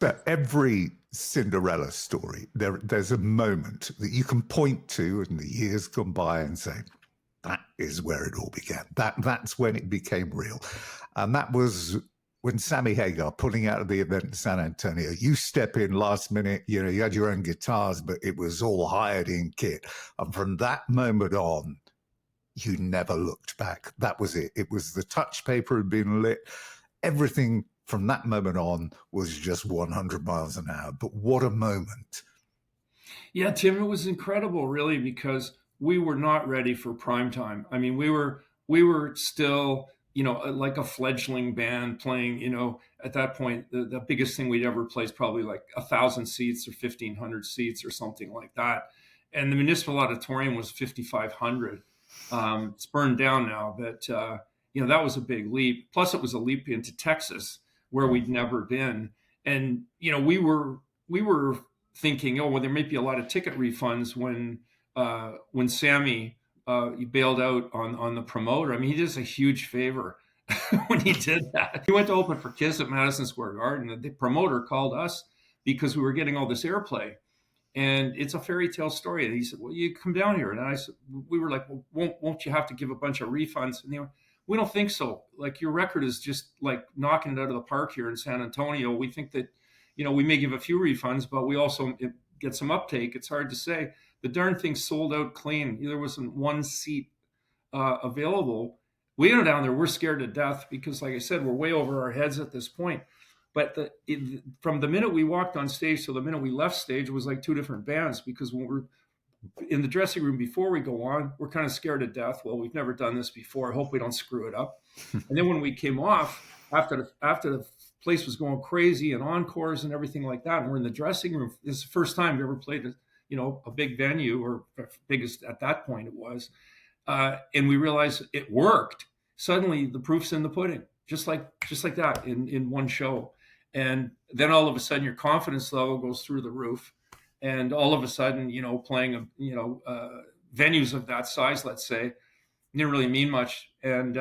But every Cinderella story, there's a moment that you can point to, and the years gone by, and say, that is where it all began. That's when it became real. And that was when Sammy Hagar, pulling out of the event in San Antonio, you step in last minute, you had your own guitars, but it was all hired in kit. And from that moment on, you never looked back. That was it. It was the touch paper had been lit. Everything from that moment on was just 100 miles an hour. But what a moment. Yeah, Tim, it was incredible, really, because we were not ready for prime time. I mean, we were still, like a fledgling band playing. At that point, the biggest thing we'd ever play is probably like 1,000 seats or 1,500 seats or something like that. And the municipal auditorium was 5,500. It's burned down now, but that was a big leap. Plus, it was a leap into Texas, where we'd never been. And we were thinking, oh well, there might be a lot of ticket refunds when Sammy he bailed out on the promoter. I mean, he did us a huge favor when he did that. He went to open for Kiss at Madison Square Garden. The promoter called us because we were getting all this airplay, and it's a fairy tale story. And he said, "Well, you come down here." And I said, "We were like, well, won't you have to give a bunch of refunds?" And they went, "We don't think so. Like your record is just like knocking it out of the park here in San Antonio. We think that, we may give a few refunds, but we also get some uptake. It's hard to say." The darn thing sold out clean. There wasn't one seat available. We go down there, we're scared to death because, like I said, we're way over our heads at this point. But from the minute we walked on stage to the minute we left stage, it was like two different bands, because when we're in the dressing room before we go on, we're kind of scared to death. Well, we've never done this before. I hope we don't screw it up. And then when we came off, after the place was going crazy and encores and everything like that, and we're in the dressing room, this is the first time we ever played a big venue, or biggest at that point it was, and we realized it worked. Suddenly, the proof's in the pudding, just like that in one show, and then all of a sudden, your confidence level goes through the roof, and all of a sudden, playing venues of that size, let's say, didn't really mean much, and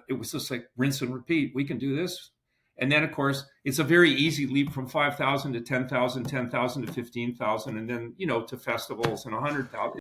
it was just like rinse and repeat. We can do this. And then, of course, it's a very easy leap from 5,000 to 10,000, 10,000 to 15,000, and then, to festivals and 100,000.